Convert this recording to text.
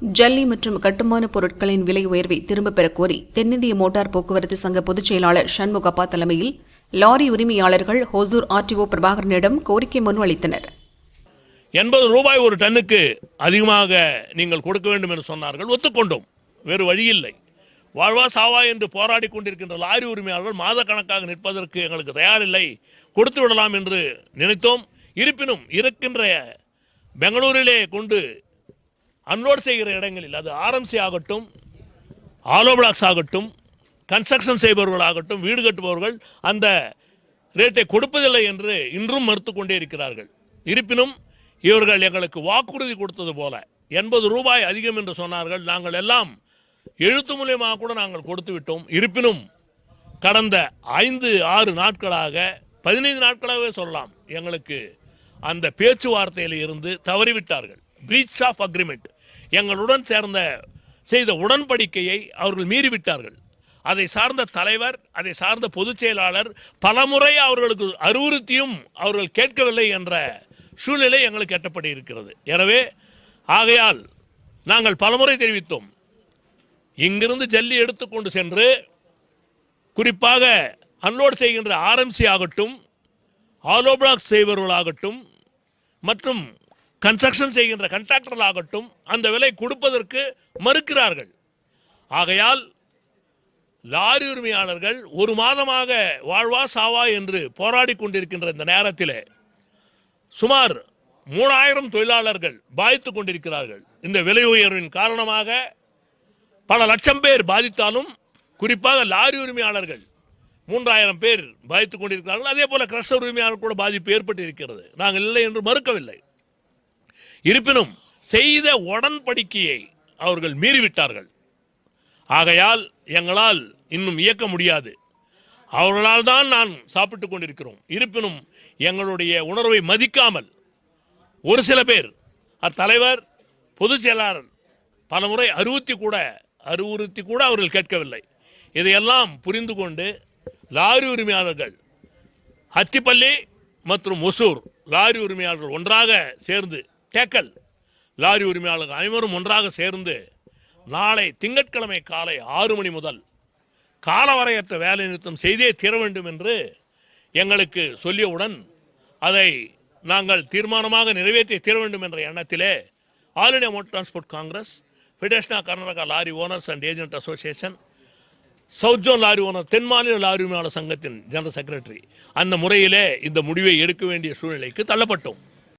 ஜல்லி மற்றும் கட்டுமான பொருட்களின் விலை உயர்வை திரும்பப் பெறக் கோரி தென்னிந்திய மோட்டார் போக்குவரத்து சங்க பொதுச் செயலாளர் சண்முகப்பா தலைமையில் லாரி உரிமையாளர்கள் ஹொசூர் ஆர்டிஓ பிரபாகரனிடம் கோரிக்கை மனு அளித்தனர். 80 ரூபாய் ஒரு டன்னுக்கு அதிகமாக நீங்கள் கொடுக்க வேண்டும் என்று சொன்னார்கள். ஒத்துக்கொண்டோம். வேறு வழியில்லை. வாழ்வா சாவா என்று போராடி கொண்டிருக்கின்ற லாரி உரிமையாளர்கள் மாத கணக்காக நிற்பதற்கு எங்களுக்கு தயாரில்லை, கொடுத்து விடலாம் என்று நினைத்தோம். இருப்பினும் இருக்கின்ற பெங்களூரிலே கொண்டு அன்லோட் செய்கிற இடங்களில், அது ஆர்எம்சி ஆகட்டும், ஆலோ பிளாக்ஸ் ஆகட்டும், கன்ஸ்ட்ரக்ஷன் செய்பவர்கள் ஆகட்டும், வீடு கட்டுபவர்கள் அந்த ரேட்டை கொடுப்பதில்லை என்று இன்றும் மறுத்து கொண்டே இருக்கிறார்கள். இருப்பினும் இவர்கள் எங்களுக்கு வாக்குறுதி கொடுத்தது போல 80 ரூபாய் அதிகம் என்று சொன்னார்கள். நாங்கள் எல்லாம் எழுத்து மூலியமாக கூட நாங்கள் கொடுத்து விட்டோம். இருப்பினும் கடந்த 5-6 நாட்களாக, 15 நாட்களாகவே சொல்லலாம், எங்களுக்கு அந்த பேச்சுவார்த்தையில் இருந்து தவறிவிட்டார்கள். பிரீச் ஆஃப் அக்ரிமெண்ட், எங்களுடன் செய்த உடன்படிக்கையை அவர்கள் மீறிவிட்டார்கள். அதை சார்ந்த தலைவர், அதை சார்ந்த பொதுச் செயலாளர் பலமுறை அவர்களுக்கு அறிவுறுத்தியும் அவர்கள் கேட்கவில்லை என்ற சூழ்நிலை எங்களுக்கு எட்டப்பட்டு இருக்கிறது. எனவே ஆகையால் நாங்கள் பலமுறை தெரிவித்தோம், இங்கிருந்து ஜல்லி எடுத்துக்கொண்டு சென்று குறிப்பாக அன்லோட் செய்கின்ற ஆர்எம்சி ஆகட்டும், ஆலோ பிளாக் செய்பவர்களாகட்டும் மற்றும் கன்ஸ்ட்ரக்ஷன் செய்கின்ற கண்ட்ராக்டர்கள் ஆகட்டும் அந்த விலை கொடுப்பதற்கு மறுக்கிறார்கள். ஆகையால் லாரி உரிமையாளர்கள் ஒரு மாதமாக வாழ்வா சாவா என்று போராடி கொண்டிருக்கின்ற இந்த நேரத்தில் சுமார் 3000 தொழிலாளர்கள் பாதித்துக் கொண்டிருக்கிறார்கள். இந்த விலை உயர்வின் காரணமாக பல லட்சம் பேர் பாதித்தாலும் குறிப்பாக லாரி உரிமையாளர்கள் 3000 பேர் பாதித்துக் கொண்டிருக்கிறார்கள். அதே போல கிரஷர் உரிமையாளர் கூட பாதிப்பு ஏற்பட்டு இருக்கிறது. நாங்கள் இல்லை என்று மறுக்கவில்லை. இருப்பினும் செய்த உடன்படிக்கையை அவர்கள் மீறிவிட்டார்கள். ஆகையால் எங்களால் இன்னும் இயக்க முடியாது. அவர்களால் தான் நான் சாப்பிட்டுக் கொண்டிருக்கிறோம். இருப்பினும் எங்களுடைய உணர்வை மதிக்காமல் ஒரு சில பேர், அத்தலைவர், பொதுச் செயலாளர் பலமுறை அறிவுறுத்தி கூட அவர்கள் கேட்கவில்லை. இதையெல்லாம் புரிந்து கொண்டு லாரி உரிமையாளர்கள், அத்திப்பள்ளி மற்றும் ஒசூர் லாரி உரிமையாளர்கள் ஒன்றாக சேர்ந்து, டேக்கல் லாரி உரிமையாளர்கள் அனைவரும் ஒன்றாக சேர்ந்து நாளை திங்கட்கிழமை காலை 6 மணி முதல் காலவரையற்ற வேலை நிறுத்தம் செய்தே தீர வேண்டும் என்று எங்களுக்கு சொல்லியவுடன் அதை நாங்கள் தீர்மானமாக நிறைவேற்றி தீர வேண்டும் என்ற எண்ணத்திலே all India motor transport congress, federation of Karnataka lorry owners and agent association, south zone lorry owner, தென் மாநில லாரி உரிமையாளர் சங்கத்தின் ஜெனரல் செக்ரட்டரி, அந்த முறையிலே இந்த முடிவை எடுக்க வேண்டிய சூழ்நிலைக்கு தள்ளப்பட்டோம்.